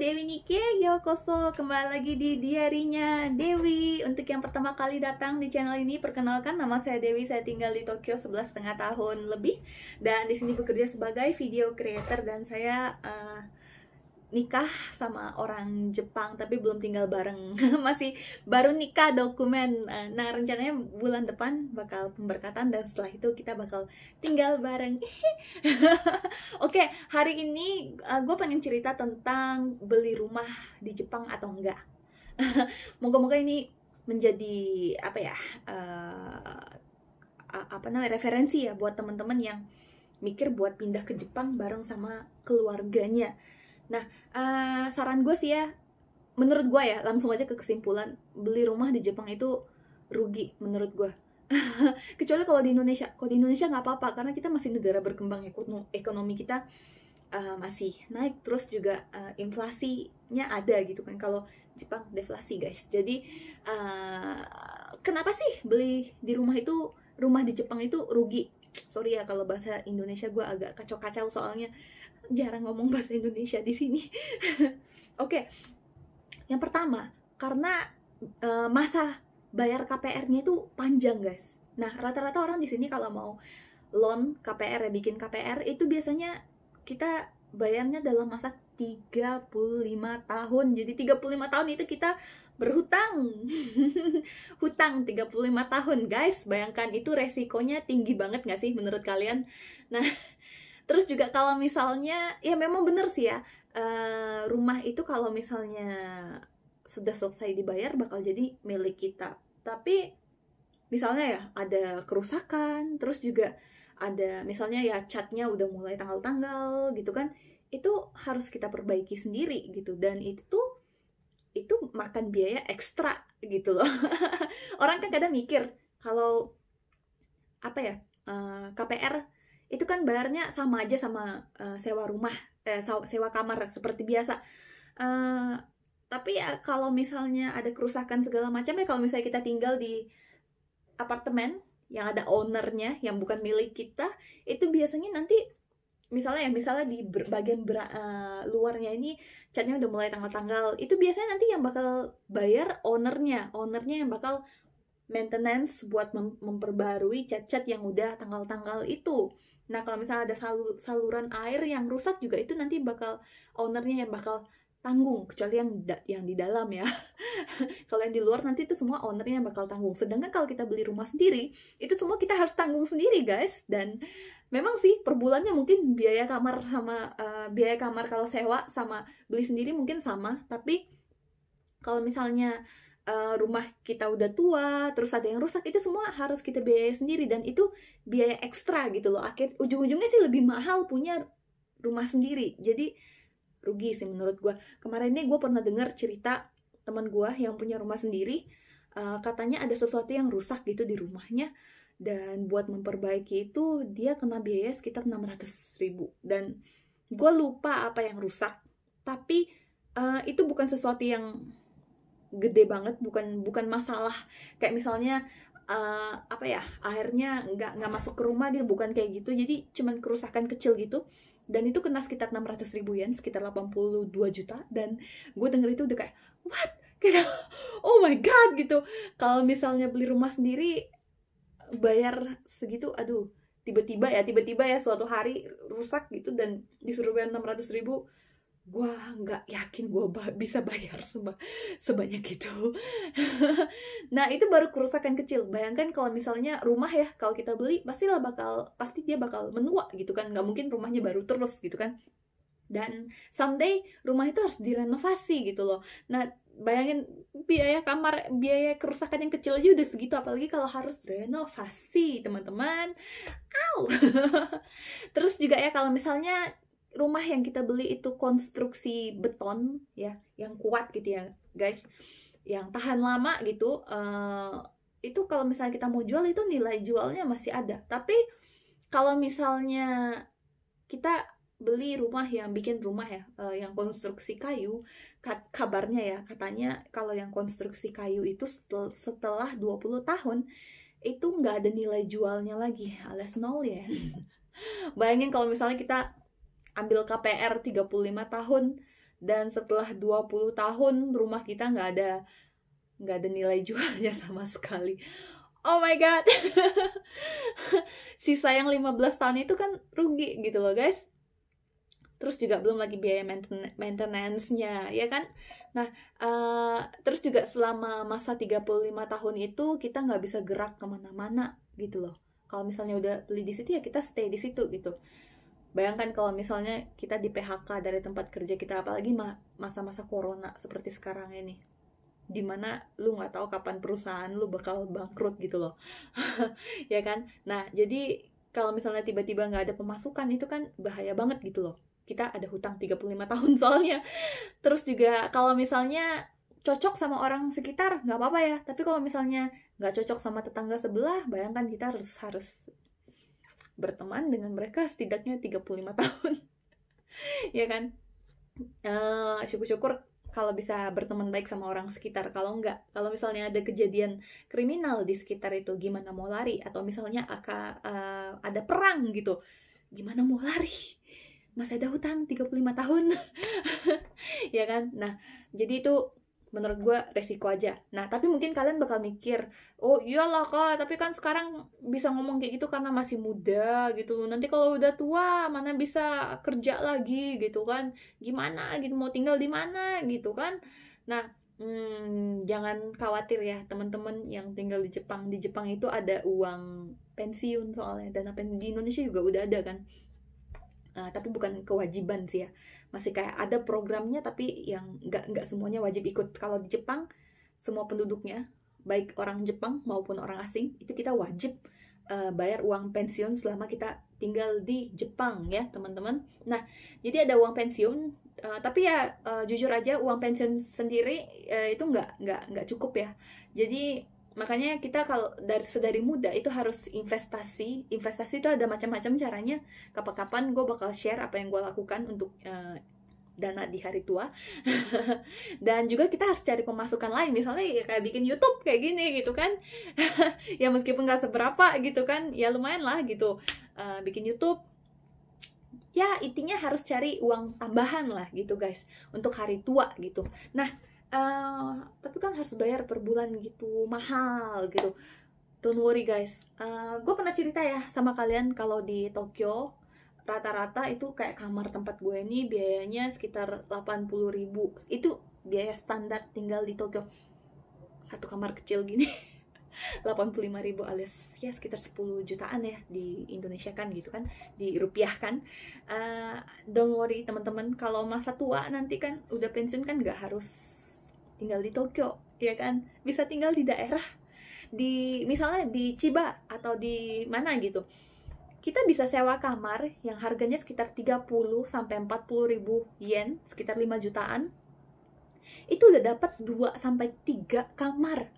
Dewi Nike, Yokoso. Kembali lagi di diarinya Dewi. Untuk yang pertama kali datang di channel ini, perkenalkan, nama saya Dewi. Saya tinggal di Tokyo 11,5 tahun lebih. Dan di sini bekerja sebagai video creator. Dan saya nikah sama orang Jepang, tapi belum tinggal bareng. Masih baru nikah dokumen. Nah, rencananya bulan depan bakal pemberkatan, dan setelah itu kita bakal tinggal bareng. Oke, hari ini gue pengen cerita tentang beli rumah di Jepang atau enggak. Moga-moga ini menjadi apa ya, referensi ya buat teman-teman yang mikir buat pindah ke Jepang bareng sama keluarganya. Nah, saran gue sih ya, menurut gue ya, langsung aja ke kesimpulan, beli rumah di Jepang itu rugi menurut gue. Kecuali kalau di Indonesia. Kalau di Indonesia nggak apa-apa, karena kita masih negara berkembang, ekonomi kita masih naik, terus juga inflasinya ada gitu kan. Kalau Jepang deflasi guys. Jadi kenapa sih beli di rumah di Jepang itu rugi? Sorry ya kalau bahasa Indonesia gue agak kacau-kacau, soalnya jarang ngomong bahasa Indonesia di sini. Oke, yang pertama, karena masa bayar KPR-nya itu panjang guys. Nah, rata-rata orang di sini kalau mau loan KPR ya, bikin KPR itu biasanya kita bayarnya dalam masa 35 tahun. Jadi 35 tahun itu kita berhutang. Hutang 35 tahun guys. Bayangkan itu resikonya tinggi banget gak sih menurut kalian? Nah, terus juga kalau misalnya, ya memang bener sih ya, rumah itu kalau misalnya sudah selesai dibayar bakal jadi milik kita. Tapi misalnya ya ada kerusakan, terus juga ada misalnya ya catnya udah mulai tanggal-tanggal gitu kan, itu harus kita perbaiki sendiri gitu. Dan itu makan biaya ekstra gitu loh. Orang kan kadang mikir kalau apa ya, KPR itu kan bayarnya sama aja sama sewa rumah, sewa kamar seperti biasa. Tapi ya kalau misalnya ada kerusakan segala macam ya, kalau misalnya kita tinggal di apartemen yang ada ownernya, yang bukan milik kita, itu biasanya nanti misalnya di bagian luarnya ini catnya udah mulai tanggal-tanggal, itu biasanya nanti yang bakal bayar ownernya yang bakal maintenance buat memperbarui cat-cat yang udah tanggal-tanggal itu. Nah, kalau misalnya ada saluran air yang rusak juga, itu nanti bakal ownernya yang bakal tanggung, kecuali yang di dalam ya. Kalau yang di luar nanti itu semua ownernya yang bakal tanggung. Sedangkan kalau kita beli rumah sendiri, itu semua kita harus tanggung sendiri guys. Dan memang sih per bulannya mungkin biaya kamar sama biaya kamar kalau sewa sama beli sendiri mungkin sama, tapi kalau misalnya rumah kita udah tua, terus ada yang rusak, itu semua harus kita biaya sendiri, dan itu biaya ekstra gitu loh. Ujung-ujungnya sih lebih mahal punya rumah sendiri. Jadi rugi sih menurut gue. Kemarin nih gue pernah dengar cerita teman gue yang punya rumah sendiri, katanya ada sesuatu yang rusak gitu di rumahnya, dan buat memperbaiki itu dia kena biaya sekitar 600.000. Dan gue lupa apa yang rusak, tapi itu bukan sesuatu yang gede banget, bukan masalah kayak misalnya airnya nggak masuk ke rumah, dia bukan kayak gitu. Jadi cuman kerusakan kecil gitu, dan itu kena sekitar 600.000 yen, sekitar 82 juta. Dan gue denger itu udah kayak what gitu, oh my god gitu. Kalau misalnya beli rumah sendiri bayar segitu, aduh, tiba-tiba ya suatu hari rusak gitu dan disuruh bayar 600.000, gue nggak yakin gue bisa bayar sebanyak itu. Nah, itu baru kerusakan kecil. Bayangkan kalau misalnya rumah ya, kalau kita beli pasti dia bakal menua gitu kan, nggak mungkin rumahnya baru terus gitu kan. Dan someday rumah itu harus direnovasi gitu loh. Nah, bayangin biaya kerusakan yang kecil aja udah segitu, apalagi kalau harus renovasi, teman-teman. Terus juga ya, kalau misalnya rumah yang kita beli itu konstruksi beton ya, yang kuat gitu ya guys, yang tahan lama gitu, itu kalau misalnya kita mau jual, itu nilai jualnya masih ada. Tapi kalau misalnya kita beli rumah yang bikin rumah ya, yang konstruksi kayu, kabarnya ya, katanya kalau yang konstruksi kayu itu setelah 20 tahun itu nggak ada nilai jualnya lagi, alias nol ya. Bayangin kalau misalnya kita ambil KPR 35 tahun dan setelah 20 tahun rumah kita nggak ada nilai jualnya sama sekali. Oh my god. Sisa yang 15 tahun itu kan rugi gitu loh guys. Terus juga belum lagi biaya maintenance-nya, ya kan? Nah, terus juga selama masa 35 tahun itu kita nggak bisa gerak kemana-mana gitu loh. Kalau misalnya udah beli di situ ya kita stay di situ gitu. Bayangkan kalau misalnya kita di PHK dari tempat kerja kita, apalagi masa-masa corona seperti sekarang ini, dimana lu nggak tahu kapan perusahaan lu bakal bangkrut gitu loh. Ya kan? Nah, jadi kalau misalnya tiba-tiba nggak ada pemasukan itu kan bahaya banget gitu loh. Kita ada hutang 35 tahun soalnya. Terus juga kalau misalnya cocok sama orang sekitar nggak apa-apa ya, tapi kalau misalnya nggak cocok sama tetangga sebelah, bayangkan kita harus berteman dengan mereka setidaknya 35 tahun. Ya kan? Syukur-syukur kalau bisa berteman baik sama orang sekitar. Kalau enggak, kalau misalnya ada kejadian kriminal di sekitar itu, gimana mau lari? Atau misalnya ada perang gitu, gimana mau lari? Masih ada hutang 35 tahun. Ya kan? Nah, jadi itu menurut gue resiko aja. Nah, tapi mungkin kalian bakal mikir, oh iyalah Kak, tapi kan sekarang bisa ngomong kayak gitu karena masih muda gitu. Nanti kalau udah tua, mana bisa kerja lagi gitu kan. Gimana gitu, mau tinggal di mana gitu kan. Nah, jangan khawatir ya teman-teman yang tinggal di Jepang. Di Jepang itu ada uang pensiun soalnya. Dana pensiun di Indonesia juga udah ada kan. Tapi bukan kewajiban sih ya, masih kayak ada programnya tapi yang nggak semuanya wajib ikut. Kalau di Jepang semua penduduknya, baik orang Jepang maupun orang asing, itu kita wajib bayar uang pensiun selama kita tinggal di Jepang ya teman-teman. Nah, jadi ada uang pensiun, tapi ya jujur aja uang pensiun sendiri itu nggak cukup ya. Jadi makanya kita kalau sedari muda itu harus investasi itu ada macam-macam caranya. Kapan-kapan gue bakal share apa yang gue lakukan untuk dana di hari tua. Dan juga kita harus cari pemasukan lain, misalnya ya kayak bikin YouTube kayak gini gitu kan. Ya meskipun gak seberapa gitu kan, ya lumayan lah gitu, bikin YouTube. Ya intinya harus cari uang tambahan lah gitu guys, untuk hari tua gitu. Nah, tapi kan harus bayar per bulan gitu, mahal gitu. Don't worry guys, gue pernah cerita ya sama kalian kalau di Tokyo rata-rata itu kayak kamar tempat gue ini biayanya sekitar 80.000. Itu biaya standar tinggal di Tokyo, satu kamar kecil gini. 85.000 alias ya sekitar 10 jutaan ya di Indonesia kan gitu kan, di rupiah kan. Don't worry teman-teman, kalau masa tua nanti kan udah pensiun kan nggak harus tinggal di Tokyo, ya kan? Bisa tinggal di daerah, misalnya di Chiba atau di mana gitu. Kita bisa sewa kamar yang harganya sekitar 30 sampai 40.000 yen, sekitar 5 jutaan. Itu udah dapat 2 sampai 3 kamar.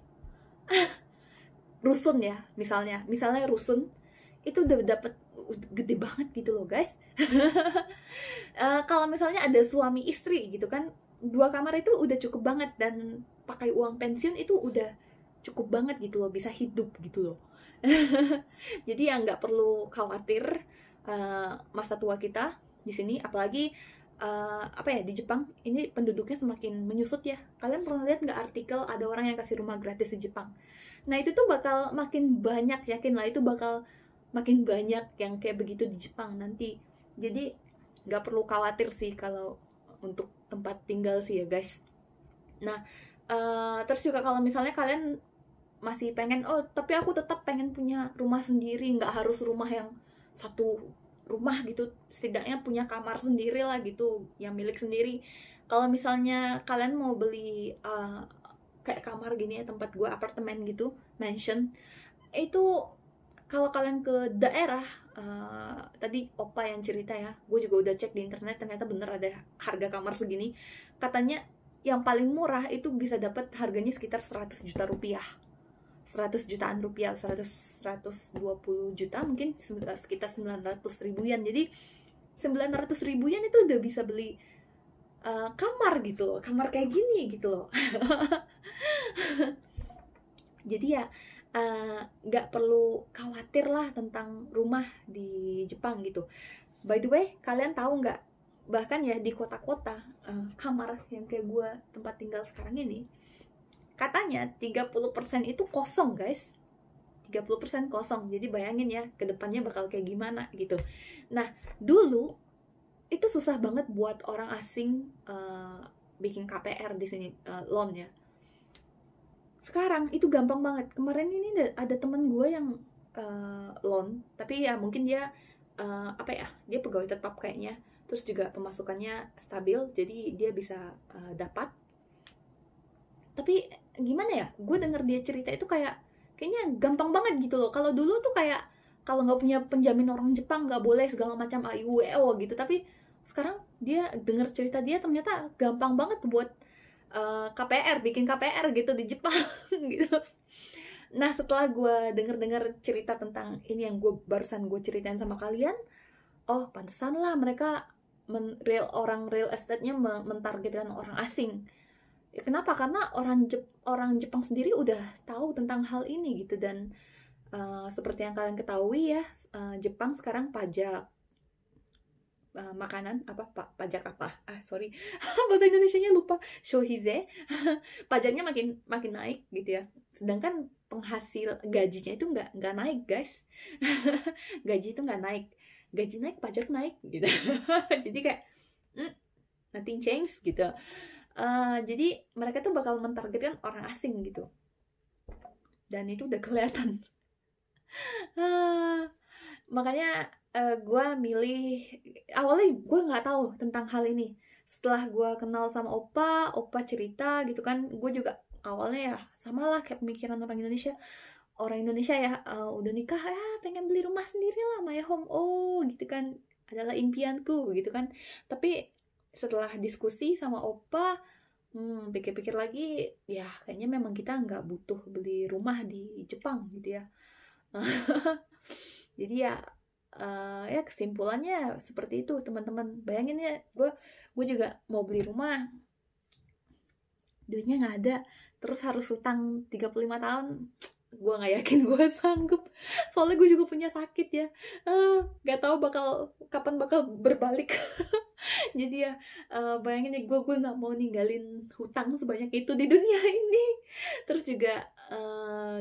Rusun ya, misalnya rusun itu udah dapat gede banget gitu loh guys. Kalau misalnya ada suami istri gitu kan, 2 kamar itu udah cukup banget, dan pakai uang pensiun itu udah cukup banget gitu loh, bisa hidup gitu loh. Jadi ya nggak perlu khawatir masa tua kita di sini, apalagi di Jepang ini penduduknya semakin menyusut ya. Kalian pernah lihat nggak artikel ada orang yang kasih rumah gratis di Jepang? Nah itu tuh bakal makin banyak, yakin lah itu bakal makin banyak yang kayak begitu di Jepang nanti. Jadi nggak perlu khawatir sih kalau untuk tempat tinggal sih ya guys. Nah terus juga kalau misalnya kalian masih pengen, oh tapi aku tetap pengen punya rumah sendiri, nggak harus rumah yang satu rumah gitu, setidaknya punya kamar sendiri lah gitu, yang milik sendiri. Kalau misalnya kalian mau beli kayak kamar gini ya, tempat gue apartemen gitu, mansion, itu kalau kalian ke daerah, tadi opa yang cerita ya, gue juga udah cek di internet, ternyata bener ada harga kamar segini. Katanya yang paling murah itu bisa dapat harganya sekitar 100 juta rupiah. 100 jutaan rupiah, 120 juta mungkin sekitar 900 ribu yen. Jadi 900 ribu yen itu udah bisa beli kamar gitu loh, kamar kayak gini gitu loh. Jadi ya nggak perlu khawatir lah tentang rumah di Jepang gitu. By the way, kalian tahu nggak bahkan ya di kota-kota, kamar yang kayak gue tempat tinggal sekarang ini, katanya 30% itu kosong guys. 30% kosong. Jadi bayangin ya kedepannya bakal kayak gimana gitu. Nah dulu itu susah banget buat orang asing bikin KPR di sini, loan ya. Sekarang itu gampang banget. Kemarin ini ada temen gue yang loan, tapi ya mungkin dia dia pegawai tetap kayaknya, terus juga pemasukannya stabil, jadi dia bisa dapat. Tapi gimana ya, gue denger dia cerita itu kayaknya gampang banget gitu loh. Kalau dulu tuh kayak kalau nggak punya penjamin orang Jepang nggak boleh segala macam AIUEO gitu, tapi sekarang dia denger cerita dia ternyata gampang banget buat KPR, bikin KPR gitu di Jepang gitu. Nah setelah gue denger cerita tentang ini yang barusan gue ceritain sama kalian, oh pantesan lah mereka orang real estate-nya mentargetkan orang asing. Ya, kenapa? Karena orang Jepang sendiri udah tahu tentang hal ini gitu. Dan seperti yang kalian ketahui ya, Jepang sekarang pajak makanan pajak sorry bahasa Indonesianya lupa, shohize. Pajaknya makin naik gitu ya, sedangkan penghasil gajinya itu nggak naik guys. Gaji itu nggak naik, gaji naik pajak naik gitu. Jadi kayak nothing change gitu. Jadi mereka tuh bakal mentargetkan orang asing gitu, dan itu udah kelihatan. Makanya gue milih, awalnya gue nggak tahu tentang hal ini. Setelah gue kenal sama Opa cerita gitu kan, gue juga awalnya ya sama lah kayak pemikiran orang Indonesia ya, udah nikah ya pengen beli rumah sendiri lah, my home, gitu kan, adalah impianku gitu kan. Tapi setelah diskusi sama Opa, pikir-pikir lagi, ya kayaknya memang kita nggak butuh beli rumah di Jepang gitu ya. Jadi ya kesimpulannya seperti itu teman-teman. Bayangin ya, gue juga mau beli rumah, duitnya nggak ada, terus harus hutang 35 tahun. Gue nggak yakin gue sanggup, soalnya gue juga punya sakit ya, nggak tahu kapan bakal berbalik. Jadi ya bayangin ya, gue nggak mau ninggalin hutang sebanyak itu di dunia ini. Terus juga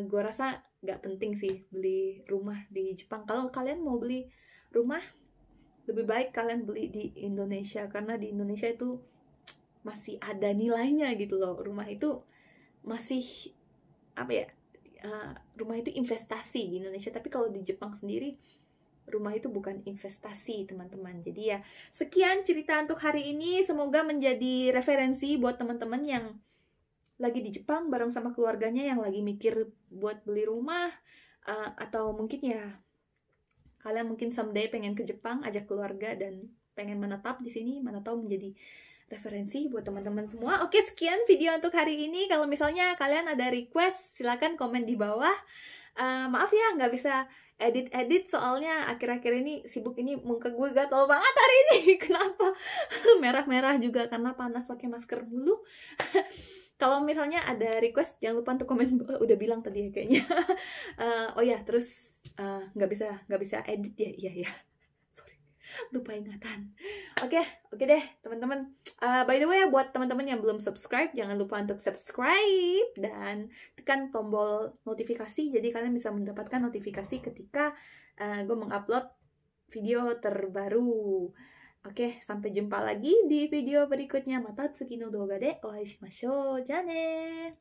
gue rasa nggak penting sih beli rumah di Jepang. Kalau kalian mau beli rumah, lebih baik kalian beli di Indonesia, karena di Indonesia itu masih ada nilainya gitu loh. Rumah itu masih rumah itu investasi di Indonesia, tapi kalau di Jepang sendiri rumah itu bukan investasi teman-teman. Jadi ya sekian cerita untuk hari ini, semoga menjadi referensi buat teman-teman yang lagi di Jepang bareng sama keluarganya, yang lagi mikir buat beli rumah, atau mungkin ya kalian mungkin someday pengen ke Jepang, ajak keluarga dan pengen menetap di sini, mana tahu menjadi referensi buat teman-teman semua. Oke, sekian video untuk hari ini. Kalau misalnya kalian ada request, silakan komen di bawah. Maaf ya nggak bisa edit soalnya akhir-akhir ini sibuk, ini muka gue gatel banget hari ini. Kenapa? Merah-merah juga karena panas pakai masker dulu. Kalau misalnya ada request, jangan lupa untuk komen. Udah bilang tadi ya kayaknya. Oh ya, terus nggak bisa edit ya, iya. Sorry, lupa ingatan. Oke deh teman-teman. By the way, buat teman-teman yang belum subscribe, jangan lupa untuk subscribe dan tekan tombol notifikasi, jadi kalian bisa mendapatkan notifikasi ketika gue mengupload video terbaru. Oke, sampai jumpa lagi di video berikutnya. Mata tsuki no doga de oai shimashou. Ja ne!